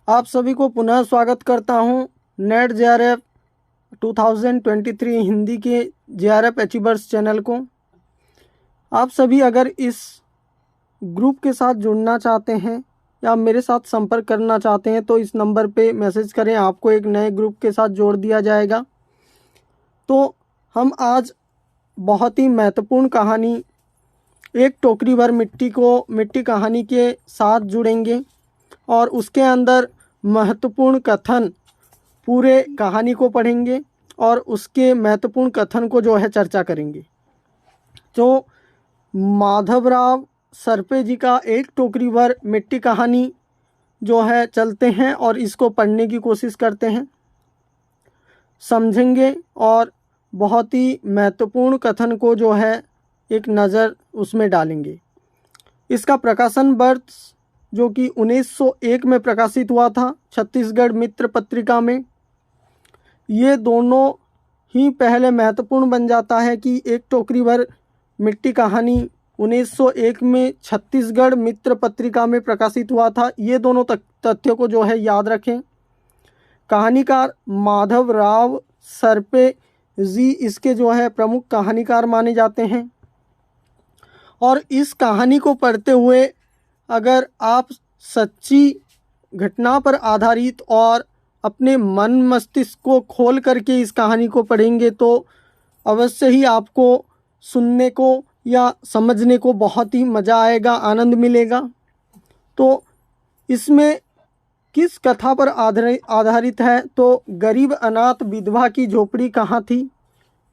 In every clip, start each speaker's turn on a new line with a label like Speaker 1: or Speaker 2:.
Speaker 1: आप सभी को पुनः स्वागत करता हूं नेट जेआरएफ 2023 हिंदी के जेआरएफ अचीवर्स चैनल को। आप सभी अगर इस ग्रुप के साथ जुड़ना चाहते हैं या मेरे साथ संपर्क करना चाहते हैं तो इस नंबर पे मैसेज करें, आपको एक नए ग्रुप के साथ जोड़ दिया जाएगा। तो हम आज बहुत ही महत्वपूर्ण कहानी एक टोकरी भर मिट्टी कहानी के साथ जुड़ेंगे और उसके अंदर महत्वपूर्ण कथन पूरे कहानी को पढ़ेंगे और उसके महत्वपूर्ण कथन को जो है चर्चा करेंगे। जो माधवराव सरपे जी का एक टोकरी भर मिट्टी कहानी जो है चलते हैं और इसको पढ़ने की कोशिश करते हैं, समझेंगे और बहुत ही महत्वपूर्ण कथन को जो है एक नज़र उसमें डालेंगे। इसका प्रकाशन वर्ष जो कि 1901 में प्रकाशित हुआ था छत्तीसगढ़ मित्र पत्रिका में। ये दोनों ही पहले महत्वपूर्ण बन जाता है कि एक टोकरी भर मिट्टी कहानी 1901 में छत्तीसगढ़ मित्र पत्रिका में प्रकाशित हुआ था। ये दोनों तथ्यों को जो है याद रखें। कहानीकार माधवराव सरपे जी इसके जो है प्रमुख कहानीकार माने जाते हैं और इस कहानी को पढ़ते हुए अगर आप सच्ची घटना पर आधारित और अपने मन मस्तिष्क को खोल करके इस कहानी को पढ़ेंगे तो अवश्य ही आपको सुनने को या समझने को बहुत ही मज़ा आएगा, आनंद मिलेगा। तो इसमें किस कथा पर आधारित है तो गरीब अनाथ विधवा की झोपड़ी कहाँ थी,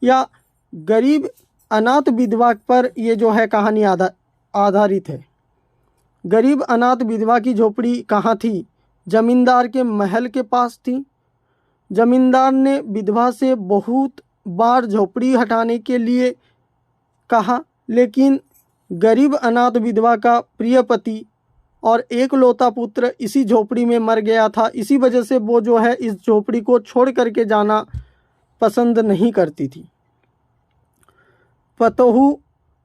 Speaker 1: या गरीब अनाथ विधवा पर ये जो है कहानी आधारित है। गरीब अनाथ विधवा की झोपड़ी कहाँ थी? जमींदार के महल के पास थी। जमींदार ने विधवा से बहुत बार झोपड़ी हटाने के लिए कहा, लेकिन गरीब अनाथ विधवा का प्रिय पति और एकलौता पुत्र इसी झोपड़ी में मर गया था। इसी वजह से वो जो है इस झोपड़ी को छोड़ करके जाना पसंद नहीं करती थी। पतोहू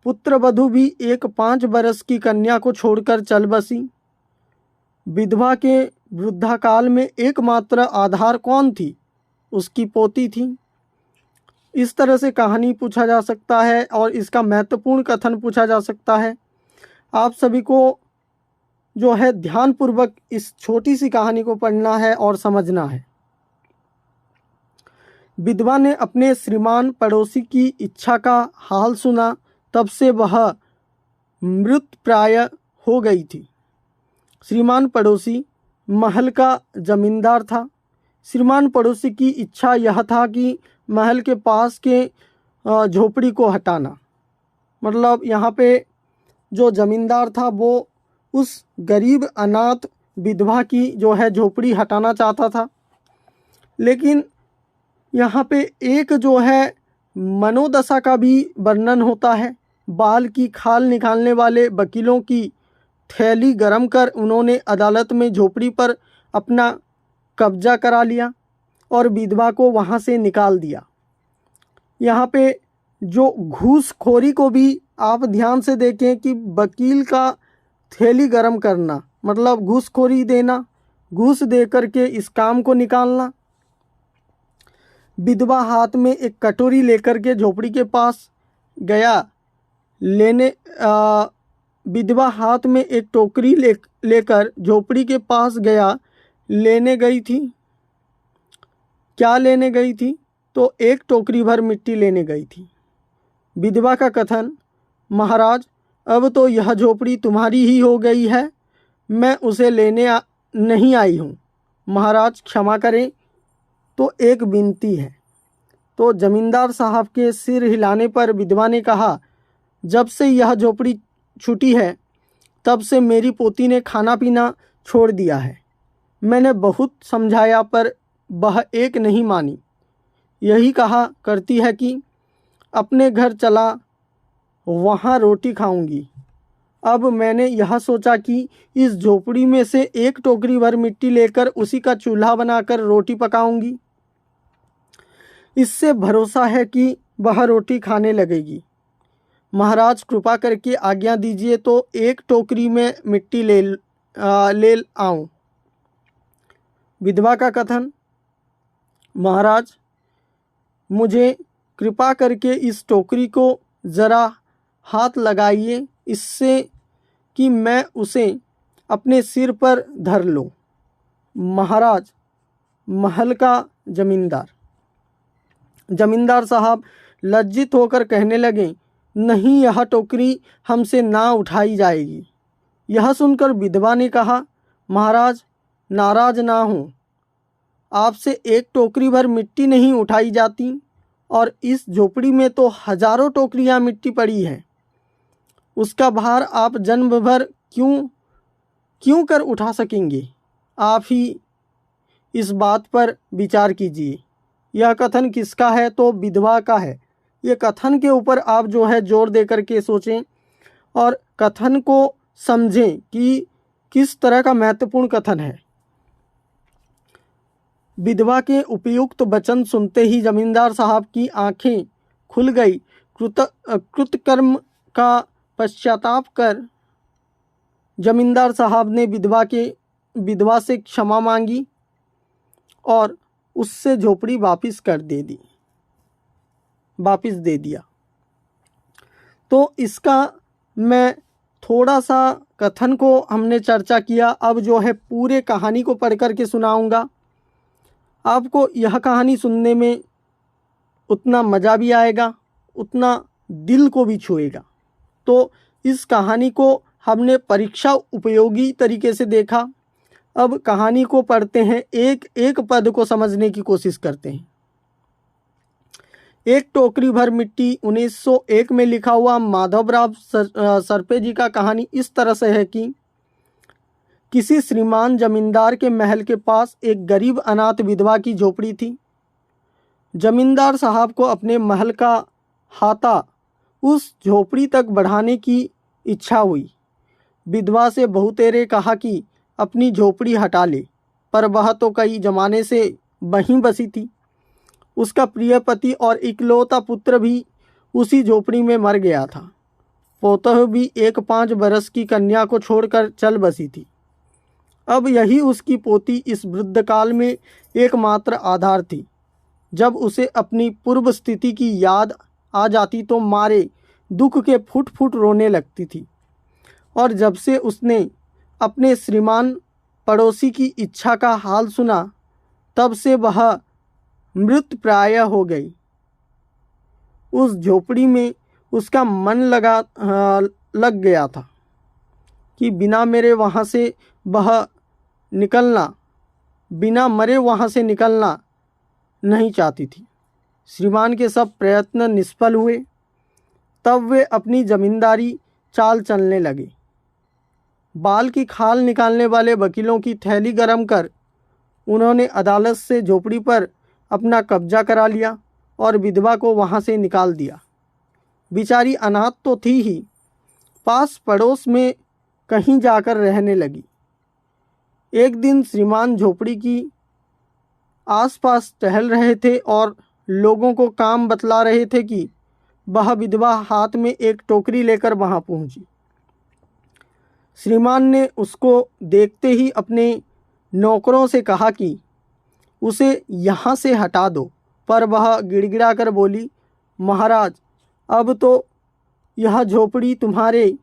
Speaker 1: पुत्रवधू भी एक 5 बरस की कन्या को छोड़कर चल बसी। विधवा के वृद्धाकाल में एकमात्र आधार कौन थी? उसकी पोती थी। इस तरह से कहानी पूछा जा सकता है और इसका महत्वपूर्ण कथन पूछा जा सकता है। आप सभी को जो है ध्यानपूर्वक इस छोटी सी कहानी को पढ़ना है और समझना है। विधवा ने अपने श्रीमान पड़ोसी की इच्छा का हाल सुना, तब से वह मृत प्राय हो गई थी। श्रीमान पड़ोसी महल का जमींदार था। श्रीमान पड़ोसी की इच्छा यह था कि महल के पास के झोपड़ी को हटाना, मतलब यहाँ पे जो जमींदार था वो उस गरीब अनाथ विधवा की जो है झोपड़ी हटाना चाहता था। लेकिन यहाँ पे एक जो है मनोदशा का भी वर्णन होता है। बाल की खाल निकालने वाले वकीलों की थैली गरम कर उन्होंने अदालत में झोपड़ी पर अपना कब्जा करा लिया और विधवा को वहाँ से निकाल दिया। यहाँ पे जो घूसखोरी को भी आप ध्यान से देखें कि वकील का थैली गरम करना मतलब घूसखोरी देना, घूस दे करके इस काम को निकालना। विधवा हाथ में एक कटोरी लेकर के झोपड़ी के पास गया विधवा हाथ में एक टोकरी लेकर झोपड़ी के पास गया लेने गई थी। क्या लेने गई थी? तो एक टोकरी भर मिट्टी लेने गई थी। विधवा का कथन, महाराज अब तो यह झोपड़ी तुम्हारी ही हो गई है, मैं उसे लेने नहीं आई हूँ, महाराज क्षमा करें। तो एक विनती है। तो जमींदार साहब के सिर हिलाने पर विधवा ने कहा, जब से यह झोपड़ी छूटी है तब से मेरी पोती ने खाना पीना छोड़ दिया है। मैंने बहुत समझाया पर वह एक नहीं मानी। यही कहा करती है कि अपने घर चला वहाँ रोटी खाऊंगी। अब मैंने यह सोचा कि इस झोपड़ी में से एक टोकरी भर मिट्टी लेकर उसी का चूल्हा बनाकर रोटी पकाऊंगी। इससे भरोसा है कि वह रोटी खाने लगेगी। महाराज कृपा करके आज्ञा दीजिए तो एक टोकरी में मिट्टी ले आऊं। विधवा का कथन, महाराज मुझे कृपा करके इस टोकरी को ज़रा हाथ लगाइए, इससे कि मैं उसे अपने सिर पर धर लूँ। महाराज महल का जमींदार साहब लज्जित होकर कहने लगे, नहीं, यह टोकरी हमसे ना उठाई जाएगी। यह सुनकर विधवा ने कहा, महाराज नाराज ना हो, आपसे एक टोकरी भर मिट्टी नहीं उठाई जाती और इस झोपड़ी में तो हजारों टोकरियां मिट्टी पड़ी है। उसका भार आप जन्म भर क्यों कर उठा सकेंगे? आप ही इस बात पर विचार कीजिए। यह कथन किसका है? तो विधवा का है। ये कथन के ऊपर आप जो है जोर दे करके सोचें और कथन को समझें कि किस तरह का महत्वपूर्ण कथन है। विधवा के उपयुक्त वचन सुनते ही जमींदार साहब की आंखें खुल गई। कृतकर्म का पश्चाताप कर जमींदार साहब ने विधवा से क्षमा मांगी और उससे झोपड़ी वापस दे दिया। तो इसका मैं थोड़ा सा कथन को हमने चर्चा किया। अब जो है पूरे कहानी को पढ़ कर के सुनाऊंगा। आपको यह कहानी सुनने में उतना मज़ा भी आएगा, उतना दिल को भी छुएगा। तो इस कहानी को हमने परीक्षा उपयोगी तरीके से देखा। अब कहानी को पढ़ते हैं, एक एक पद को समझने की कोशिश करते हैं। एक टोकरी भर मिट्टी 1901 में लिखा हुआ माधवराव सरपे जी का कहानी इस तरह से है कि किसी श्रीमान जमींदार के महल के पास एक गरीब अनाथ विधवा की झोपड़ी थी। जमींदार साहब को अपने महल का हाता उस झोपड़ी तक बढ़ाने की इच्छा हुई। विधवा से बहुतेरे कहा कि अपनी झोपड़ी हटा ले, पर वह तो कई जमाने से वहीं बसी थी। उसका प्रिय पति और इकलौता पुत्र भी उसी झोपड़ी में मर गया था। पोतह भी एक 5 बरस की कन्या को छोड़कर चल बसी थी। अब यही उसकी पोती इस वृद्ध काल में एकमात्र आधार थी। जब उसे अपनी पूर्व स्थिति की याद आ जाती तो मारे दुख के फुट फुट रोने लगती थी। और जब से उसने अपने श्रीमान पड़ोसी की इच्छा का हाल सुना, तब से वह मृत प्राय हो गई। उस झोपड़ी में उसका मन लग गया था कि बिना मरे वहाँ से निकलना नहीं चाहती थी। श्रीमान के सब प्रयत्न निष्फल हुए। तब वे अपनी जमींदारी चाल चलने लगे। बाल की खाल निकालने वाले वकीलों की थैली गरम कर उन्होंने अदालत से झोपड़ी पर अपना कब्जा करा लिया और विधवा को वहाँ से निकाल दिया। बेचारी अनाथ तो थी ही, पास पड़ोस में कहीं जाकर रहने लगी। एक दिन श्रीमान झोपड़ी की आसपास टहल रहे थे और लोगों को काम बतला रहे थे कि वह विधवा हाथ में एक टोकरी लेकर वहां पहुंची। श्रीमान ने उसको देखते ही अपने नौकरों से कहा कि उसे यहाँ से हटा दो, पर वह गिड़गिड़ाकर बोली, महाराज अब तो यह झोपड़ी तुम्हारे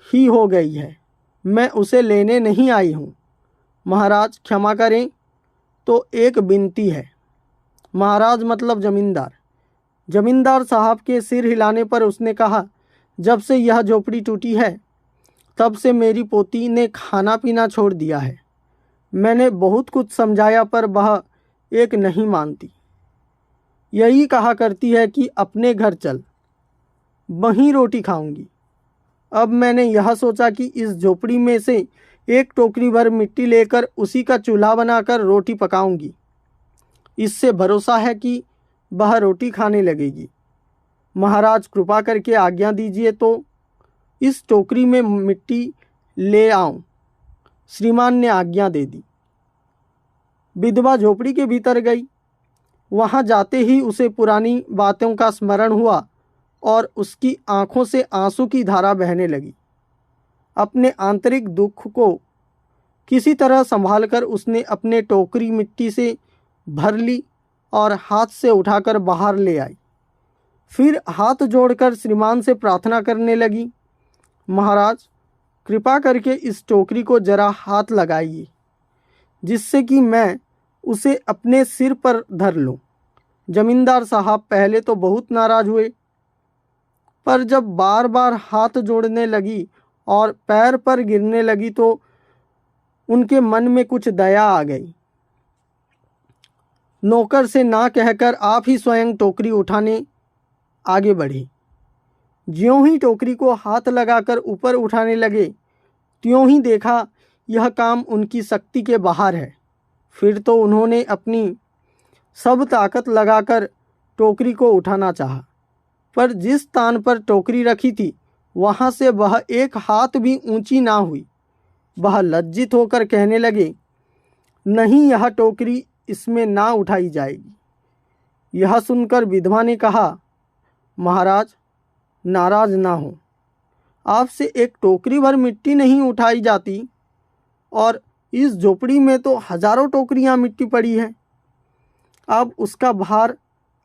Speaker 1: ही हो गई है, मैं उसे लेने नहीं आई हूँ। महाराज क्षमा करें, तो एक विनती है। महाराज मतलब जमींदार साहब के सिर हिलाने पर उसने कहा, जब से यह झोपड़ी टूटी है तब से मेरी पोती ने खाना पीना छोड़ दिया है। मैंने बहुत कुछ समझाया पर वह एक नहीं मानती। यही कहा करती है कि अपने घर चल, वहीं रोटी खाऊंगी। अब मैंने यह सोचा कि इस झोपड़ी में से एक टोकरी भर मिट्टी लेकर उसी का चूल्हा बनाकर रोटी पकाऊंगी। इससे भरोसा है कि वह रोटी खाने लगेगी। महाराज कृपा करके आज्ञा दीजिए तो इस टोकरी में मिट्टी ले आऊं। श्रीमान ने आज्ञा दे दी। विधवा झोपड़ी के भीतर गई। वहां जाते ही उसे पुरानी बातों का स्मरण हुआ और उसकी आंखों से आंसू की धारा बहने लगी। अपने आंतरिक दुख को किसी तरह संभालकर उसने अपने टोकरी मिट्टी से भर ली और हाथ से उठाकर बाहर ले आई। फिर हाथ जोड़कर श्रीमान से प्रार्थना करने लगी, महाराज कृपा करके इस टोकरी को जरा हाथ लगाइए, जिससे कि मैं उसे अपने सिर पर धर लूं। जमींदार साहब पहले तो बहुत नाराज हुए, पर जब बार बार हाथ जोड़ने लगी और पैर पर गिरने लगी तो उनके मन में कुछ दया आ गई। नौकर से ना कहकर आप ही स्वयं टोकरी उठाने आगे बढ़ी। ज्यों ही टोकरी को हाथ लगाकर ऊपर उठाने लगे, त्यों ही देखा यह काम उनकी शक्ति के बाहर है। फिर तो उन्होंने अपनी सब ताकत लगाकर टोकरी को उठाना चाहा, पर जिस स्थान पर टोकरी रखी थी वहाँ से वह एक हाथ भी ऊंची ना हुई। वह लज्जित होकर कहने लगे, नहीं, यह टोकरी इसमें ना उठाई जाएगी। यह सुनकर विधवा ने कहा, महाराज नाराज ना हो, आपसे एक टोकरी भर मिट्टी नहीं उठाई जाती और इस झोपड़ी में तो हजारों टोकरियां मिट्टी पड़ी है। अब उसका भार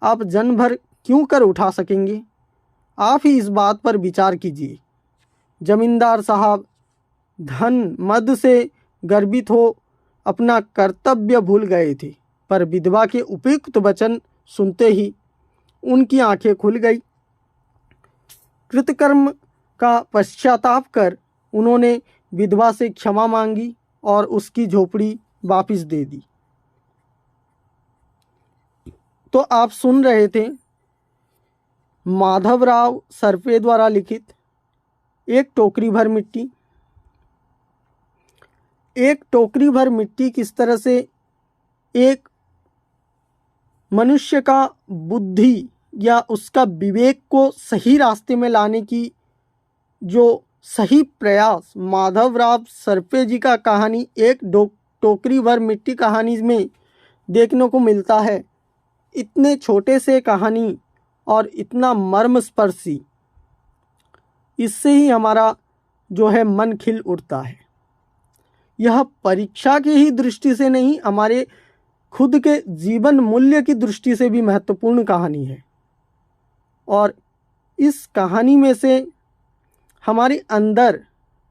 Speaker 1: आप जन भर क्यों कर उठा सकेंगे? आप ही इस बात पर विचार कीजिए। जमींदार साहब धन मद से गर्वित हो अपना कर्तव्य भूल गए थे, पर विधवा के उपयुक्त वचन सुनते ही उनकी आंखें खुल गई। कृतकर्म का पश्चाताप कर उन्होंने विधवा से क्षमा मांगी और उसकी झोपड़ी वापस दे दी। तो आप सुन रहे थे माधवराव सरफे द्वारा लिखित एक टोकरी भर मिट्टी। एक टोकरी भर मिट्टी किस तरह से एक मनुष्य का बुद्धि या उसका विवेक को सही रास्ते में लाने की जो सही प्रयास माधवराव सरफे जी का कहानी एक टोकरी भर मिट्टी कहानी में देखने को मिलता है। इतने छोटे से कहानी और इतना मर्मस्पर्शी, इससे ही हमारा जो है मन खिल उठता है। यह परीक्षा की ही दृष्टि से नहीं, हमारे खुद के जीवन मूल्य की दृष्टि से भी महत्वपूर्ण कहानी है। और इस कहानी में से हमारे अंदर,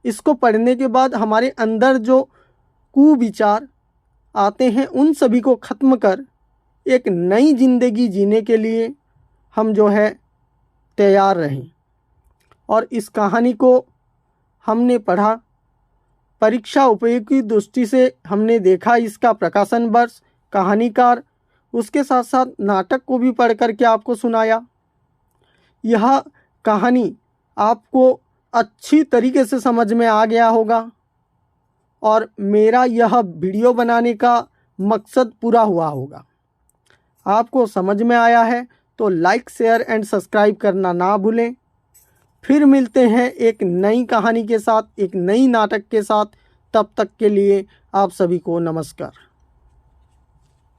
Speaker 1: इसको पढ़ने के बाद हमारे अंदर जो कुविचार आते हैं उन सभी को खत्म कर एक नई जिंदगी जीने के लिए हम जो है तैयार रहें। और इस कहानी को हमने पढ़ा, परीक्षा उपयोगी दृष्टि से हमने देखा इसका प्रकाशन वर्ष, कहानीकार, उसके साथ साथ नाटक को भी पढ़ करके आपको सुनाया। यह कहानी आपको अच्छी तरीके से समझ में आ गया होगा और मेरा यह वीडियो बनाने का मकसद पूरा हुआ होगा। आपको समझ में आया है तो लाइक, शेयर एंड सब्सक्राइब करना ना भूलें। फिर मिलते हैं एक नई कहानी के साथ, एक नई नाटक के साथ। तब तक के लिए आप सभी को नमस्कार।